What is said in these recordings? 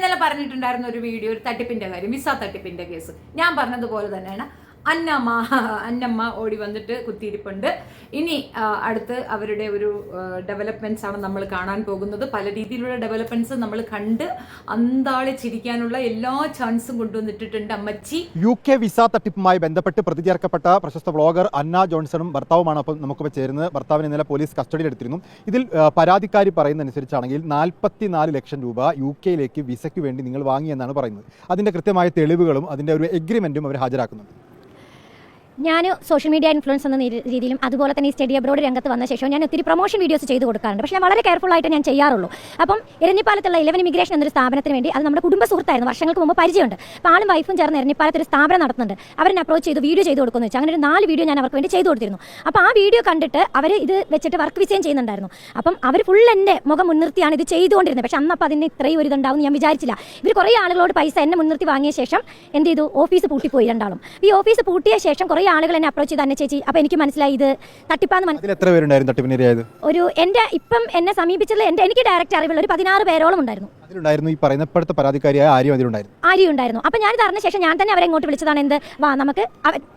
ഇന്നലെ പറഞ്ഞിട്ടുണ്ടായിരുന്ന ഒരു വീഡിയോ, ഒരു തട്ടിപ്പിന്റെ കാര്യം, വിസ തട്ടിപ്പിന്റെ കേസ്. ഞാൻ പറഞ്ഞതുപോലെ തന്നെയാണ് അന്നമ്മ ഓടി വന്നിട്ട് കുത്തിയിരിപ്പുണ്ട്. ഇനി അടുത്ത് അവരുടെ ഒരു ഡെവലപ്മെന്റ്സ് ആണ് നമ്മൾ കാണാൻ പോകുന്നത്. പല രീതിയിലുള്ള ഡെവലപ്മെന്റ്സ് നമ്മൾ കണ്ട് അന്താളി ചിരിക്കാനുള്ള എല്ലാ ചാൻസും കൊണ്ടുവന്നിട്ടുണ്ട് അമ്മച്ചി. UK വിസ തട്ടിപ്പുമായി ബന്ധപ്പെട്ട് പ്രതി ചേർക്കപ്പെട്ട പ്രശസ്ത വ്ളോഗർ അന്ന ജോൺസണും ഭർത്താവുമാണ് അപ്പം നമുക്കിപ്പോൾ ചേരുന്നത്. ഭർത്താവിനെ ഇന്നലെ പോലീസ് കസ്റ്റഡിയിലെടുത്തിരുന്നു. ഇതിൽ പരാതിക്കാരി പറയുന്നതനുസരിച്ചാണെങ്കിൽ 44 ലക്ഷം രൂപ UK വിസയ്ക്ക് വേണ്ടി നിങ്ങൾ വാങ്ങിയെന്നാണ് പറയുന്നത്. അതിൻ്റെ കൃത്യമായ തെളിവുകളും അതിൻ്റെ ഒരു എഗ്രിമെൻറ്റും അവർ ഹാജരാക്കുന്നുണ്ട്. ഞാൻ സോഷ്യൽ മീഡിയ ഇൻഫ്ലുവൻസ് എന്ന രീതിയിലും അതുപോലെ തന്നെ ഈ സ്റ്റഡി അബ്രോഡ് രംഗത്ത് വന്ന ശേഷം ഞാൻ ഒത്തിരി പ്രൊമോഷൻ വീഡിയോസ് ചെയ്ത് കൊടുക്കാറുണ്ട്. പക്ഷേ ഞാൻ വളരെ കെയർഫുൾ ആയിട്ട് ഞാൻ ചെയ്യാറുള്ളൂ. അപ്പം എരഞ്ഞിപ്പാലത്തുള്ള 11 ഇമിഗ്രേഷൻ എന്നൊരു സ്ഥാപനത്തിന് വേണ്ടി, അത് നമ്മുടെ കുടുംബ സുഹൃത്തായിരുന്നു, വർഷങ്ങൾക്ക് മുമ്പ് പരിചയമുണ്ട്. അപ്പോൾ ആളും വൈഫും ചേർന്ന് എരഞ്ഞിപ്പാലത്ത് ഒരു സ്ഥാപനം നടത്തുന്നുണ്ട്. അവരെ അപ്രോച്ച് ചെയ്ത് വീഡിയോ ചെയ്ത് കൊടുക്കുമെന്ന് വെച്ചാൽ അങ്ങനെ ഒരു 4 വീഡിയോ ഞാൻ അവർക്ക് വേണ്ടി ചെയ്ത് കൊടുത്തിരുന്നു. അപ്പോൾ ആ വീഡിയോ കണ്ടിട്ട് അവർ ഇത് വെച്ചിട്ട് വർക്ക് വിസയും ചെയ്യുന്നുണ്ടായിരുന്നു. അപ്പം അവർ ഫുൾ എൻ്റെ മുഖം മുൻനിർത്തിയാണ് ഇത് ചെയ്തുകൊണ്ടിരുന്നത്. പക്ഷേ അന്നപ്പോൾ അതിന് ഇത്രയും ഒരു ഇതുണ്ടാവും ഞാൻ വിചാരിച്ചില്ല. ഇവർ കുറേ ആളുകളോട് പൈസ എന്നെ മുൻനിർത്തി വാങ്ങിയ ശേഷം എന്ത് ചെയ്തു, ഓഫീസ് പൂട്ടിപ്പോയി രണ്ടാളും. ഈ ഓഫീസ് പൂട്ടിയ ശേഷം കുറേ ആളുകൾ എന്നെ അപ്രോച്ച് ചെയ്ത് ചേച്ചി, അപ്പോൾ എനിക്ക് മനസ്സിലായി ഇത് തട്ടിപ്പാന്ന്. ഒരു ഇപ്പം എന്നെ സമീപിച്ചത് എനിക്ക് ഡയറക്റ്റ് അറിവുള്ള ഒരു 16 പേരോളം ഉണ്ടായിരുന്നു. ഈ പറയുന്ന ഇപ്പോഴത്തെ പരാതിക്കാരിയായ ആര്യ ഉണ്ടായിരുന്നു. അപ്പോൾ ഞാൻ അറിഞ്ഞ ശേഷം ഞാൻ തന്നെ അവരെ ഇങ്ങോട്ട് വിളിച്ചതാണ്. നമുക്ക്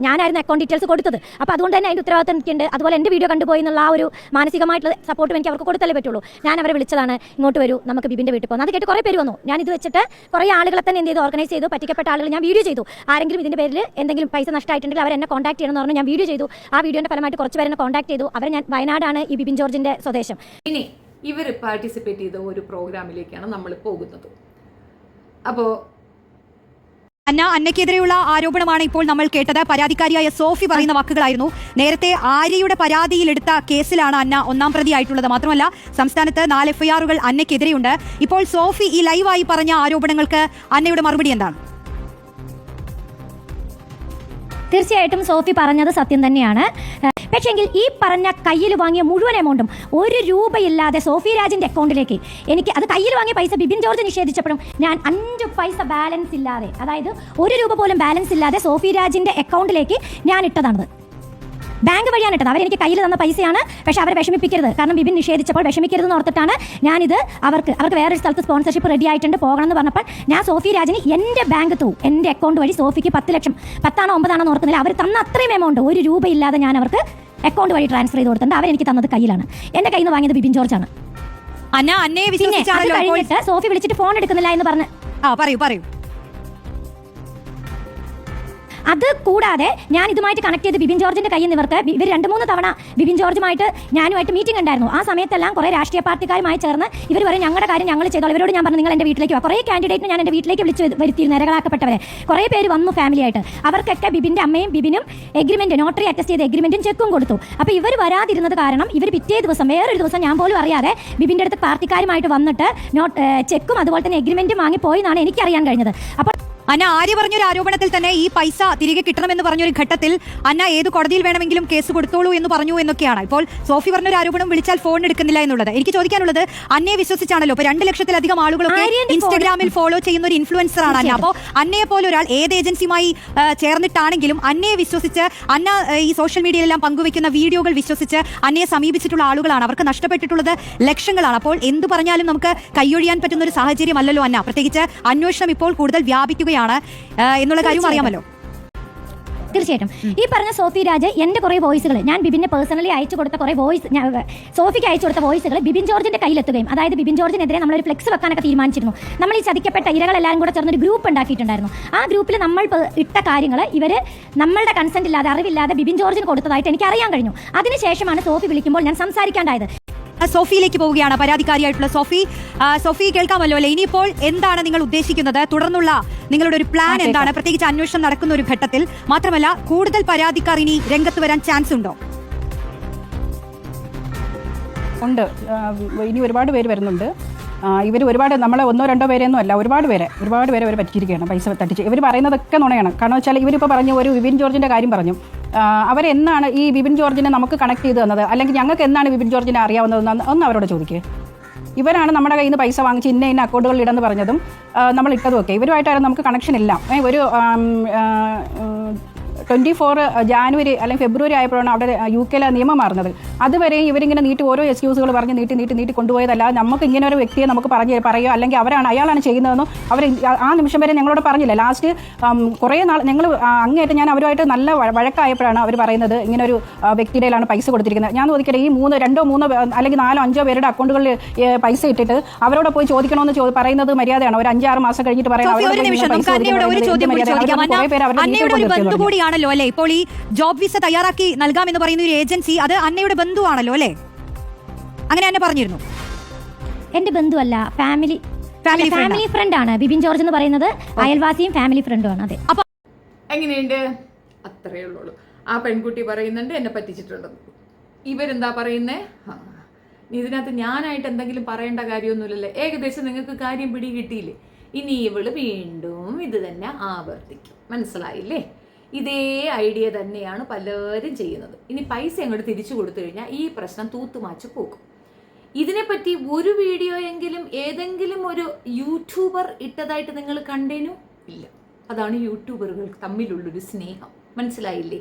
ഞാനായിരുന്നു അക്കൗണ്ട് ഡീറ്റെയിൽസ് കൊടുത്തത്. അപ്പോൾ അതുകൊണ്ട് തന്നെ അതിൻ്റെ ഉത്തരവാദിത്തം എനിക്കുണ്ട്. അതുപോലെ എൻ്റെ വീഡിയോ കണ്ടുപോയി എന്നുള്ള ആ ഒരു മാനസികമായിട്ടുള്ള സപ്പോർട്ടും എനിക്ക് അവർക്ക് കൊടുത്തല്ലേ പറ്റുള്ളൂ. ഞാൻ അവരെ വിളിച്ചതാണ്, ഇങ്ങോട്ട് വരൂ, നമുക്ക് ബിബിൻ്റെ വീട്ടിൽ പോകുന്നത്. അത് കേട്ട് കുറേ പേര് വന്നു. ഞാൻ ഇത് വെച്ചിട്ട് കുറേ ആളുകളെ തന്നെ എന്ത് ചെയ്തു, ഓർഗനൈസ് ചെയ്തു. പറ്റിക്കപ്പെട്ട ആളുകൾ ഞാൻ വീഡിയോ ചെയ്തു. ആരെങ്കിലും ഇതിൻ്റെ പേരിൽ എന്തെങ്കിലും പൈസ നഷ്ടമായിട്ടുണ്ടെങ്കിൽ അവർ എന്നെ കോൺടാക്ട് ചെയ്യണമെന്ന് പറഞ്ഞു. ഞാൻ വീഡിയോ ചെയ്തു. ആ വീഡിയോൻ്റെ ഫലമായിട്ട് കുറച്ച് പേരെ കോൺടാക്ട് ചെയ്തു. അവർ ഞാൻ വയനാടാണ് ഈ ബിബിൻ ജോർജിൻ്റെ സ്വദേശം. ഇനി ഇവർ പാർട്ടിസിപ്പേറ്റ് ചെയ്ത ഒരു പ്രോഗ്രാമിലേക്കാണ് നമ്മൾ പോകുന്നത്. അപ്പോൾ അന്നയ്ക്കെതിരെയുള്ള ആരോപണമാണ് ഇപ്പോൾ നമ്മൾ കേട്ടത്. പരാതിക്കാരിയായ സോഫി പറയുന്ന വാക്കുകളായിരുന്നു. നേരത്തെ ആര്യയുടെ പരാതിയിലെടുത്ത കേസിലാണ് അന്ന 1ാം പ്രതിയായിട്ടുള്ളത്. മാത്രമല്ല സംസ്ഥാനത്ത് 4 FIRകൾ അന്നയ്ക്കെതിരെയുണ്ട്. ഇപ്പോൾ സോഫി ഈ ലൈവായി പറഞ്ഞ ആരോപണങ്ങൾക്ക് അന്നയുടെ മറുപടി എന്താണ്? തീർച്ചയായിട്ടും സോഫി പറഞ്ഞത് സത്യം തന്നെയാണ്. പക്ഷേങ്കിൽ ഈ പറഞ്ഞ കയ്യിൽ വാങ്ങിയ മുഴുവൻ എമൗണ്ടും 1 രൂപയില്ലാതെ സോഫി രാജിൻ്റെ അക്കൗണ്ടിലേക്ക് എനിക്ക്, അത് കയ്യിൽ വാങ്ങിയ പൈസ ബിബിൻ ജോർജ് നിഷേധിച്ചപ്പോഴും ഞാൻ 5 പൈസ ബാലൻസ് ഇല്ലാതെ, അതായത് 1 രൂപ പോലും ബാലൻസ് ഇല്ലാതെ സോഫി രാജിൻ്റെ അക്കൗണ്ടിലേക്ക് ഞാൻ ഇട്ടതാണത്. ബാങ്ക് വഴിയാണ് ഇട്ടത്. അവരെനിക്ക് കയ്യിൽ തന്ന പൈസയാണ്. പക്ഷെ അവരെ വിഷമിപ്പിക്കരുത്, കാരണം ബിബിൻ നിഷേധിച്ചപ്പോൾ വിഷമിക്കരുതെന്ന് ഓർത്തിട്ടാണ് ഞാനിത് അവർക്ക് വേറൊരു സ്ഥലത്ത് സ്പോൺസർഷിപ്പ് റെഡി ആയിട്ടുണ്ട് പോകണം എന്ന് പറഞ്ഞപ്പോൾ ഞാൻ സോഫി രാജിന് എൻ്റെ ബാങ്ക് എൻ്റെ അക്കൗണ്ട് വഴി സോഫിക്ക് 10 ലക്ഷം, 10ആണോ 9ആണോ ഓർക്കുന്നില്ല, അവർ തന്ന അത്രയും എമൗണ്ട് 1 രൂപയില്ലാതെ ഞാൻ അവർക്ക് അക്കൗണ്ട് വഴി ട്രാൻസ്ഫർ ചെയ്ത് കൊടുത്തിട്ടുണ്ട്. അവരെനിക്ക് തന്നത് കയ്യിലാണ്. എൻ്റെ കയ്യിൽ നിന്ന് വാങ്ങിയത് ബിബിൻ ജോർജാണ്. കഴിഞ്ഞിട്ട് സോഫി വിളിച്ചിട്ട് ഫോൺ എടുക്കുന്നില്ല എന്ന് പറഞ്ഞ് പറയൂ. അത് കൂടാതെ ഞാൻ ഇതുമായിട്ട് കണക്ട് ചെയ്ത് ബിബിൻ ജോർജിന്റെ കയ്യിൽ നിന്ന് ഇവർ 2-3 തവണ ബിബിൻ ജോർജുമായിട്ട് ഞാനുമായിട്ട് മീറ്റിംഗ് ഉണ്ടായിരുന്നു. ആ സമയത്തെല്ലാം കുറേ രാഷ്ട്രീയ പാർട്ടിക്കാരുമായി ചേർന്ന് ഇവർ പറയും ഞങ്ങളുടെ കാര്യം ഞങ്ങൾ ചെയ്തോളൂ. ഇവരോട് ഞാൻ പറഞ്ഞു നിങ്ങൾ എൻ്റെ വീട്ടിലേക്ക് വാ. കുറേ കാൻഡിഡേറ്റിന് ഞാൻ എൻ്റെ വീട്ടിലേക്ക് വിളിച്ച് വരുത്തിയിരുന്നു, ഇരകളാക്കപ്പെട്ടവരെ. കുറേ പേര് വന്നു ഫാമിലിയായിട്ട്. അവർക്കൊക്കെ ബിബിൻ്റെ അമ്മയും ബിബിനും എഗ്രിമെൻറ്റ്, നോട്ടറി അറ്റസ്റ്റ് ചെയ്ത എഗ്രിമെൻറ്റും ചെക്കും കൊടുത്തു. അപ്പോൾ ഇവർ വരാതിരുന്നത് കാരണം ഇവർ പിറ്റേ ദിവസം, വേറൊരു ദിവസം ഞാൻ പോലും അറിയാതെ ബിബിൻ്റെ അടുത്ത് പാർട്ടിക്കാരുമായിട്ട് വന്നിട്ട് ചെക്കും അതുപോലെ തന്നെ എഗ്രിമെൻറ്റും വാങ്ങിപ്പോയി എന്നാണ് എനിക്കറിയാൻ കഴിഞ്ഞത്. അപ്പോൾ അന്ന ആര്യ പറഞ്ഞൊരു ആരോപണത്തിൽ തന്നെ ഈ പൈസ തിരികെ കിട്ടണമെന്ന് പറഞ്ഞൊരു ഘട്ടത്തിൽ അന്ന ഏത് കോടതിയിൽ വേണമെങ്കിലും കേസ് കൊടുത്തോളൂ എന്ന് പറഞ്ഞു എന്നൊക്കെയാണ്. ഇപ്പോൾ സോഫി പറഞ്ഞൊരു ആരോപണം വിളിച്ചാൽ ഫോൺ എടുക്കുന്നില്ല എന്നുള്ളത്. എനിക്ക് ചോദിക്കാനുള്ളത്, അന്നയെ വിശ്വസിച്ചാണല്ലോ ഇപ്പോൾ 2 ലക്ഷത്തിലധികം ആളുകളൊക്കെ ഇൻസ്റ്റഗ്രാമിൽ ഫോളോ ചെയ്യുന്ന ഒരു ഇൻഫ്ലുവൻസർ ആണ് അന്ന. അപ്പോൾ അന്നയെ പോലെ ഒരാൾ ഏത് ഏജൻസിയുമായി ചേർന്നിട്ടാണെങ്കിലും അന്നയെ വിശ്വസിച്ച്, അന്ന ഈ സോഷ്യൽ മീഡിയയിലെല്ലാം പങ്കുവെക്കുന്ന വീഡിയോകൾ വിശ്വസിച്ച് അന്നയെ സമീപിച്ചിട്ടുള്ള ആളുകളാണ്. അവർക്ക് നഷ്ടപ്പെട്ടിട്ടുള്ളത് ലക്ഷങ്ങളാണ്. അപ്പോൾ എന്ത് പറഞ്ഞാലും നമുക്ക് കൈയൊഴിയാൻ പറ്റുന്ന ഒരു സാഹചര്യമല്ലല്ലോ അന്ന. പ്രത്യേകിച്ച് അന്വേഷണം ഇപ്പോൾ കൂടുതൽ വ്യാപിക്കുക എന്നുള്ള കാര്യം അറിയാമല്ലോ. തീർച്ചയായിട്ടും ഈ പറഞ്ഞ സോഫി രാജ് എൻ്റെ കുറേ വോയിസുകൾ, ഞാൻ ബിബിനെ പേഴ്സണലി അയച്ചു കൊടുത്ത കുറേ വോയിസ്, സോഫിക്ക് അയച്ചു കൊടുത്ത വോയിസുകൾ ബിബിൻ ജോർജിന്റെ കയ്യിലെത്തുകയും, അതായത് ബിബിൻ ജോർജിനെതിരെ നമ്മളൊരു ഫ്ലെക്സ് വെക്കാനൊക്കെ തീരുമാനിച്ചിരുന്നു. നമ്മൾ ഈ ചതിക്കപ്പെട്ട ഇരകളെല്ലാവരും കൂടെ ചേർന്നൊരു ഗ്രൂപ്പ് ഉണ്ടാക്കിയിട്ടുണ്ടായിരുന്നു. ആ ഗ്രൂപ്പിൽ നമ്മൾ ഇട്ട കാര്യങ്ങൾ ഇവർ നമ്മളുടെ കൺസെന്റ് ഇല്ലാതെ, അറിവില്ലാതെ ബിബിൻ ജോർജിന് കൊടുത്തതായിട്ട് എനിക്ക് അറിയാൻ കഴിഞ്ഞു. അതിനുശേഷമാണ് സോഫി വിളിക്കുമ്പോൾ ഞാൻ സംസാരിക്കാണ്ടായത്. സോഫിയിലേക്ക് പോവുകയാണ്, പരാതിക്കാരിയായിട്ടുള്ള സോഫി കേൾക്കാമല്ലോ അല്ലേ? ഇനിയിപ്പോൾ എന്താണ് നിങ്ങൾ ഉദ്ദേശിക്കുന്നത്? തുടർന്നുള്ള നിങ്ങളുടെ ഒരു പ്ലാൻ എന്താണ്? പ്രത്യേകിച്ച് അന്വേഷണം നടക്കുന്ന ഒരു ഘട്ടത്തിൽ മാത്രമല്ല, കൂടുതൽ പരാതിക്കാർ ഇനി രംഗത്ത് വരാൻ ചാൻസ് ഉണ്ടോ? ഉണ്ട്, ഇനി ഒരുപാട് പേര് വരുന്നുണ്ട്. ഇവർ ഒരുപാട്, നമ്മളെ 1-2 പേരെയൊന്നും അല്ല, ഒരുപാട് പേരെ അവർ പറ്റിയിരിക്കുകയാണ്, പൈസ തട്ടിച്ച്. ഇവർ പറയുന്നതൊക്കെ നുണയാണ്. കാരണം വെച്ചാൽ ഇവരിപ്പോൾ പറഞ്ഞു, ഒരു ബിബിൻ ജോർജിൻ്റെ കാര്യം പറഞ്ഞു. അവരെന്നാണ് ഈ ബിബിൻ ജോർജിനെ നമുക്ക് കണക്ട് ചെയ്ത് തന്നത്, അല്ലെങ്കിൽ ഞങ്ങൾക്ക് എന്നാണ് ബിബിൻ ജോർജിനെ അറിയാവുന്നതെന്ന് ഒന്ന് അവരോട് ചോദിക്കുക. ഇവരാണ് നമ്മുടെ കയ്യിൽ നിന്ന് പൈസ വാങ്ങിച്ച് ഇന്ന അക്കൗണ്ടുകളിൽ ഇടെന്ന് പറഞ്ഞതും നമ്മൾ ഇട്ടതും ഒക്കെ. ഇവരുമായിട്ടായിരുന്നു നമുക്ക് കണക്ഷൻ ഇല്ല. ഒരു 24 ജാനുവരി അല്ലെങ്കിൽ ഫെബ്രുവരി ആയപ്പോഴാണ് അവിടെ UK നിയമം മാറുന്നത്. അതുവരെയും ഇവരിങ്ങനെ ഓരോ എക്സ്ക്യൂസുകൾ പറഞ്ഞ് നീട്ടി കൊണ്ടുപോയതല്ല. നമുക്ക് ഇങ്ങനെ ഒരു വ്യക്തിയെ നമുക്ക് പറയുക, അല്ലെങ്കിൽ അയാളാണ് ചെയ്യുന്നതെന്നും അവർ ആ നിമിഷം വരെ ഞങ്ങളോട് പറഞ്ഞില്ല. ലാസ്റ്റ് കുറേ നാൾ ഞങ്ങൾ അങ്ങേയറ്റം ഞാൻ അവരുമായിട്ട് നല്ല വഴക്കായപ്പോഴാണ് അവർ പറയുന്നത് ഇങ്ങനെ ഒരു വ്യക്തിയുടെയിലാണ് പൈസ കൊടുത്തിരിക്കുന്നത്. ഞാൻ ചോദിക്കട്ടെ, ഈ 2-3 അല്ലെങ്കിൽ 4-5 പേരുടെ അക്കൗണ്ടുകളിൽ പൈസ ഇട്ടിട്ട് അവരോട് പോയി ചോദിക്കണമെന്ന് പറയുന്നത് മര്യാദയാണ്? ഒരു 5-6 മാസം കഴിഞ്ഞിട്ട് കൂടിയാണല്ലോ അല്ലെ ഇപ്പോൾ ഈ ജോബ് വിസ തയ്യാറാക്കി നൽകാമെന്ന് പറയുന്ന ഒരു ഏജൻസി, അത് അന്നയുടെ ബന്ധുവാണല്ലോ അല്ലെ? അങ്ങനെ തന്നെ പറഞ്ഞിരുന്നു. എന്റെ ബന്ധുവല്ല, ഫാമിലി ഫ്രണ്ട് ആണ്. ബിബിൻ ജോർജ് എന്ന് പറയുന്നത് അയൽവാസിയും ഫാമിലി ഫ്രണ്ടുമാണ്. അതെ. അപ്പൊ എങ്ങനെയുണ്ട്? അത്രേ ഉള്ളൂ. ആ പെൺകുട്ടി പറയുന്നുണ്ട് എന്നെ പറ്റിച്ചിട്ടുണ്ടെന്ന്. ഇവരെന്താ പറയുന്നേ? ഇതിനകത്ത് ഞാനായിട്ട് എന്തെങ്കിലും പറയേണ്ട കാര്യമൊന്നുമില്ലല്ലേ? ഏകദേശം നിങ്ങൾക്ക് കാര്യം പിടി കിട്ടിയില്ലേ? ഇനി ഇവള് വീണ്ടും ഇത് തന്നെ ആവർത്തിക്കും. മനസ്സിലായില്ലേ? ഇതേ ഐഡിയ തന്നെയാണ് പലരും ചെയ്യുന്നത്. ഇനി പൈസ അങ്ങോട്ട് തിരിച്ചു കൊടുത്തു കഴിഞ്ഞാൽ ഈ പ്രശ്നം തൂത്തുമാച്ച് പോകും. ഇതിനെപ്പറ്റി ഒരു വീഡിയോ എങ്കിലും ഏതെങ്കിലും ഒരു യൂട്യൂബർ ഇട്ടതായിട്ട് നിങ്ങൾ കണ്ടേനു? ഇല്ല. അതാണ് യൂട്യൂബറുകൾ തമ്മിലുള്ളൊരു സ്നേഹം. മനസ്സിലായില്ലേ?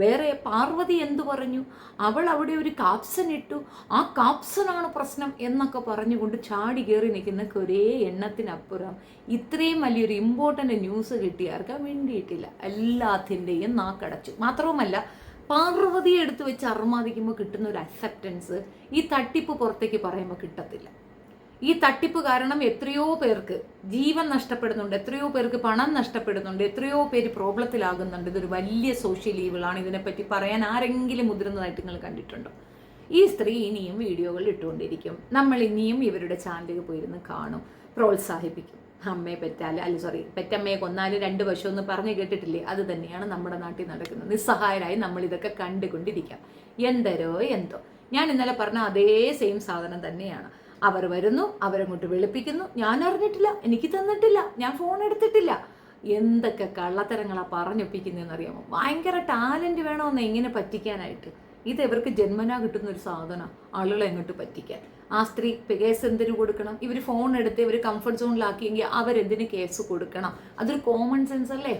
വേറെ പാർവതി എന്തു പറഞ്ഞു? അവൾ അവിടെ ഒരു കാപ്സൺ ഇട്ടു, ആ കാപ്സനാണ് പ്രശ്നം എന്നൊക്കെ പറഞ്ഞുകൊണ്ട് ചാടി കയറി നിൽക്കുന്ന ഒരേ എണ്ണത്തിനപ്പുറം ഇത്രയും വലിയൊരു ഇമ്പോർട്ടൻ്റ് ന്യൂസ് കിട്ടിയാർക്കാൻ വേണ്ടിയിട്ടില്ല. എല്ലാത്തിൻ്റെയും നാക്കടച്ചു. മാത്രവുമല്ല, പാർവതിയെ എടുത്ത് വെച്ച് അർമാദിക്കുമ്പോൾ കിട്ടുന്ന ഒരു അക്സെപ്റ്റൻസ് ഈ തട്ടിപ്പ് പുറത്തേക്ക് പറയുമ്പോൾ കിട്ടത്തില്ല. ഈ തട്ടിപ്പ് കാരണം എത്രയോ പേർക്ക് ജീവൻ നഷ്ടപ്പെടുന്നുണ്ട്, എത്രയോ പേർക്ക് പണം നഷ്ടപ്പെടുന്നുണ്ട്, എത്രയോ പേര് പ്രോബ്ലത്തിലാകുന്നുണ്ട്. ഇതൊരു വലിയ സോഷ്യൽ ഈവിളാണ്. ഇതിനെപ്പറ്റി പറയാൻ ആരെങ്കിലും മുതിർന്നതായിട്ട് നിങ്ങൾ കണ്ടിട്ടുണ്ടോ? ഈ സ്ത്രീ ഇനിയും വീഡിയോകൾ ഇട്ടുകൊണ്ടിരിക്കും. നമ്മൾ ഇനിയും ഇവരുടെ ചാനലിൽ പോയിരുന്ന് കാണും, പ്രോത്സാഹിപ്പിക്കും. അമ്മയെ പെറ്റമ്മയെ കൊന്നാലും 2 വശം എന്ന് പറഞ്ഞു കേട്ടിട്ടില്ലേ? അത് തന്നെയാണ് നമ്മുടെ നാട്ടിൽ നടക്കുന്നത്. നിസ്സഹായരായി നമ്മൾ ഇതൊക്കെ കണ്ടുകൊണ്ടിരിക്കാം. എന്തോ ഞാൻ ഇന്നലെ പറഞ്ഞ അതേ സെയിം സാധനം തന്നെയാണ്. അവർ വരുന്നു, അവരങ്ങോട്ട് വെളുപ്പിക്കുന്നു. ഞാൻ അറിഞ്ഞിട്ടില്ല, എനിക്ക് തന്നിട്ടില്ല, ഞാൻ ഫോൺ എടുത്തിട്ടില്ല. എന്തൊക്കെ കള്ളത്തരങ്ങളാ പറഞ്ഞൊപ്പിക്കുന്നതെന്ന് അറിയാമോ? ഭയങ്കര ടാലന്റ് വേണമെന്ന് ഇങ്ങനെ പറ്റിക്കാനായിട്ട്. ഇത് ഇവർക്ക് ജന്മനാ കിട്ടുന്ന ഒരു സാധനം, ആളുകളെ എങ്ങോട്ട് പറ്റിക്കാൻ. ആ സ്ത്രീ കേസ് എന്തിനു കൊടുക്കണം? ഇവർ ഫോൺ എടുത്ത് ഇവർ കംഫർട്ട് സോണിലാക്കിയെങ്കിൽ അവരെന്തിന് കേസ് കൊടുക്കണം? അതൊരു കോമൺ സെൻസ് അല്ലേ?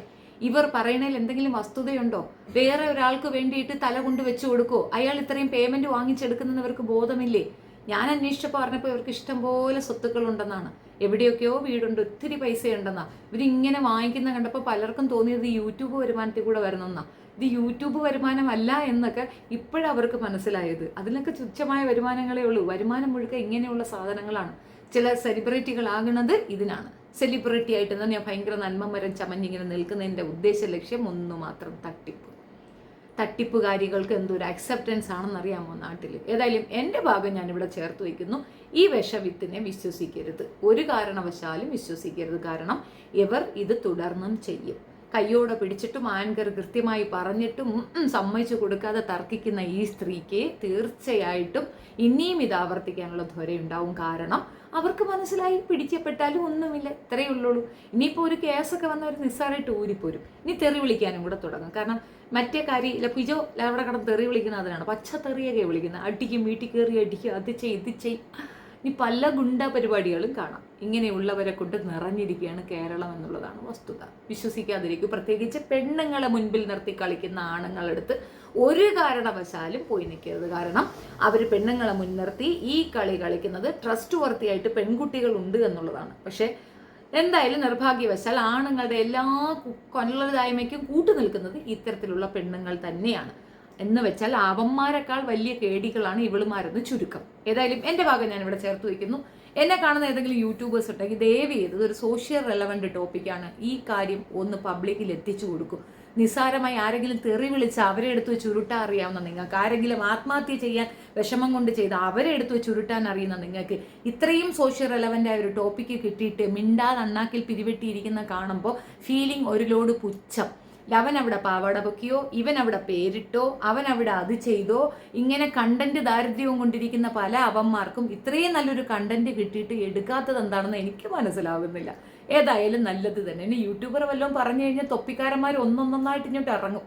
ഇവർ പറയണതിൽ എന്തെങ്കിലും വസ്തുതയുണ്ടോ? വേറെ ഒരാൾക്ക് വേണ്ടിയിട്ട് തല കൊണ്ട് വെച്ച് കൊടുക്കോ? അയാൾ ഇത്രയും പേയ്മെന്റ് വാങ്ങിച്ചെടുക്കുന്നതെന്ന് ഇവർക്ക് ബോധമില്ലേ? ഞാൻ അന്വേഷിച്ചപ്പോൾ പറഞ്ഞപ്പോൾ ഇവർക്ക് ഇഷ്ടം പോലെ സ്വത്തുക്കൾ ഉണ്ടെന്നാണ്. എവിടെയൊക്കെയോ വീടുണ്ട്, ഒത്തിരി പൈസയുണ്ടെന്നാ. ഇവരിങ്ങനെ വാങ്ങിക്കുന്ന കണ്ടപ്പോൾ പലർക്കും തോന്നിയത് യൂട്യൂബ് വരുമാനത്തിൽ കൂടെ വരണമെന്നാ. ഇത് യൂട്യൂബ് വരുമാനമല്ല എന്നൊക്കെ ഇപ്പോഴവർക്ക് മനസ്സിലായത്. അതിനൊക്കെ തുച്ഛമായ വരുമാനങ്ങളേ ഉള്ളൂ. വരുമാനം മുഴുക്ക ഇങ്ങനെയുള്ള സാധനങ്ങളാണ്. ചില സെലിബ്രിറ്റികളാകുന്നത് ഇതിനാണ്. സെലിബ്രിറ്റി ആയിട്ട് തന്നെ ഭയങ്കര നന്മമരം ചമഞ്ഞിങ്ങനെ നിൽക്കുന്നതിൻ്റെ ഉദ്ദേശ ലക്ഷ്യം ഒന്ന് മാത്രം, തട്ടിപ്പ്. തട്ടിപ്പുകാരികൾക്ക് എന്തൊരു അക്സെപ്റ്റൻസ് ആണെന്നറിയാമോ നാട്ടിൽ? ഏതായാലും എൻ്റെ ഭാഗം ഞാനിവിടെ ചേർത്ത് വയ്ക്കുന്നു. ഈ വിഷവിത്തിനെ വിശ്വസിക്കരുത്, ഒരു കാരണവശാലും വിശ്വസിക്കരുത്. കാരണം ഇവർ ഇത് തുടർന്നും ചെയ്യും. കയ്യോടെ പിടിച്ചിട്ടും ആങ്കർ കൃത്യമായി പറഞ്ഞിട്ടും സമ്മതിച്ചു കൊടുക്കാതെ തർക്കിക്കുന്ന ഈ സ്ത്രീക്ക് തീർച്ചയായിട്ടും ഇനിയും ഇത് ആവർത്തിക്കാനുള്ള ത്വരയുണ്ടാവും. കാരണം അവർക്ക് മനസ്സിലായി, പിടിക്കപ്പെട്ടാലും ഒന്നുമില്ല, ഇത്രയേ ഉള്ളൂ. ഇനിയിപ്പോൾ ഒരു കേസൊക്കെ വന്നവർ നിസ്സാരമായിട്ട് ഊരിപ്പോരും. ഇനി തെറി വിളിക്കാനും കൂടെ തുടങ്ങും. കാരണം മറ്റേ കാര്യം പിജോ അവിടെ കിടന്ന് തെറി വിളിക്കുന്ന അതിനാണ്, പച്ചത്തെറിയൊക്കെ വിളിക്കുന്നത്. അടിക്കും, വീട്ടിൽ കയറി അടിക്കും, അത് ചെയ്. ഇനി പല ഗുണ്ട പരിപാടികളും കാണാം. ഇങ്ങനെയുള്ളവരെ കൊണ്ട് നിറഞ്ഞിരിക്കുകയാണ് കേരളം എന്നുള്ളതാണ് വസ്തുത. വിശ്വസിക്കാതിരിക്കും. പ്രത്യേകിച്ച് പെണ്ണുങ്ങളെ മുൻപിൽ നിർത്തി കളിക്കുന്ന ആണുങ്ങളെടുത്ത് ഒരു കാരണവശാലും പോയി നിൽക്കരുത്. കാരണം അവർ പെണ്ണുങ്ങളെ മുൻനിർത്തി ഈ കളി കളിക്കുന്നത് ട്രസ്റ്റ് വർത്തിയായിട്ട് പെൺകുട്ടികൾ ഉണ്ട് എന്നുള്ളതാണ്. പക്ഷേ എന്തായാലും നിർഭാഗ്യവശാൽ ആണുങ്ങളുടെ എല്ലാ കൊല്ലതായ്മയ്ക്കും കൂട്ടുനിൽക്കുന്നത് ഇത്തരത്തിലുള്ള പെണ്ണുങ്ങൾ തന്നെയാണ്. എന്ന് വെച്ചാൽ അവന്മാരെക്കാൾ വലിയ കേടികളാണ് ഇവളുമാരെന്ന് ചുരുക്കം. ഏതായാലും എൻ്റെ ഭാഗം ഞാനിവിടെ ചേർത്ത് വയ്ക്കുന്നു. എന്നെ കാണുന്ന ഏതെങ്കിലും യൂട്യൂബേഴ്സ് ഉണ്ടെങ്കിൽ ദയവ് ചെയ്ത് ഇതൊരു സോഷ്യൽ റെലവൻറ്റ് ടോപ്പിക്കാണ്. ഈ കാര്യം ഒന്ന് പബ്ലിക്കിൽ എത്തിച്ചു കൊടുക്കും. നിസ്സാരമായി ആരെങ്കിലും തെറി വിളിച്ച് അവരെ എടുത്ത് വെച്ച് ഉരുട്ടാൻ അറിയാവുന്ന നിങ്ങൾക്ക്, ആരെങ്കിലും ആത്മഹത്യ ചെയ്യാൻ വിഷമം കൊണ്ട് ചെയ്ത് അവരെ എടുത്ത് വെച്ച് ഉരുട്ടാൻ അറിയുന്ന നിങ്ങൾക്ക്, ഇത്രയും സോഷ്യൽ റെലവൻ്റ് ആയ ഒരു ടോപ്പിക്ക് കിട്ടിയിട്ട് മിണ്ടാതെ അണ്ണാക്കിൽ പിരിവെട്ടിയിരിക്കുന്ന കാണുമ്പോൾ ഫീലിംഗ് ഒരു ലോഡ് പുച്ഛം. അവൻ അവിടെ പാവാട പൊക്കിയോ, ഇവൻ അവിടെ പേരിട്ടോ, അവൻ അവിടെ അത് ചെയ്തോ, ഇങ്ങനെ കണ്ടന്റ് ദാരിദ്ര്യവും കൊണ്ടിരിക്കുന്ന പല അവന്മാർക്കും ഇത്രയും നല്ലൊരു കണ്ടന്റ് കിട്ടിയിട്ട് എടുക്കാത്തത് എന്താണെന്ന് എനിക്ക് മനസ്സിലാകുന്നില്ല. ഏതായാലും നല്ലത് തന്നെ. ഇനി യൂട്യൂബർ വല്ലതും പറഞ്ഞു കഴിഞ്ഞാൽ തൊപ്പിക്കാരന്മാർ ഒന്നൊന്നായിട്ട് ഇങ്ങോട്ട് ഇറങ്ങും.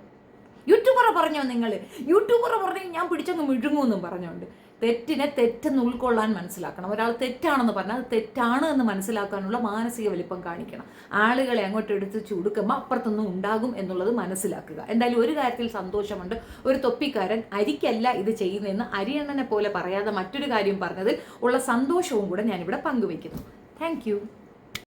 യൂട്യൂബറെ പറഞ്ഞോ നിങ്ങൾ, യൂട്യൂബറെ പറഞ്ഞു ഞാൻ പിടിച്ചങ്ങ് മിഴുങ്ങുമെന്നും പറഞ്ഞുകൊണ്ട് തെറ്റിനെ തെറ്റെന്ന് ഉൾക്കൊള്ളാൻ മനസ്സിലാക്കണം. ഒരാൾ തെറ്റാണെന്ന് പറഞ്ഞാൽ അത് തെറ്റാണ് എന്ന് മനസ്സിലാക്കാനുള്ള മാനസിക വലിപ്പം കാണിക്കണം. ആളുകളെ അങ്ങോട്ട് എടുത്ത് ചുടുക്കുമ്പോൾ അപ്പുറത്തൊന്നും ഉണ്ടാകും എന്നുള്ളത് മനസ്സിലാക്കുക. എന്തായാലും ഒരു കാര്യത്തിൽ സന്തോഷമുണ്ട്, ഒരു തൊപ്പിക്കാരൻ അരിക്കല്ല ഇത് ചെയ്യുന്നതെന്ന് അരിയണ്ണനെ പോലെ പറയാതെ മറ്റൊരു കാര്യം പറഞ്ഞതിൽ ഉള്ള സന്തോഷവും കൂടെ ഞാനിവിടെ പങ്കുവയ്ക്കുന്നു. താങ്ക്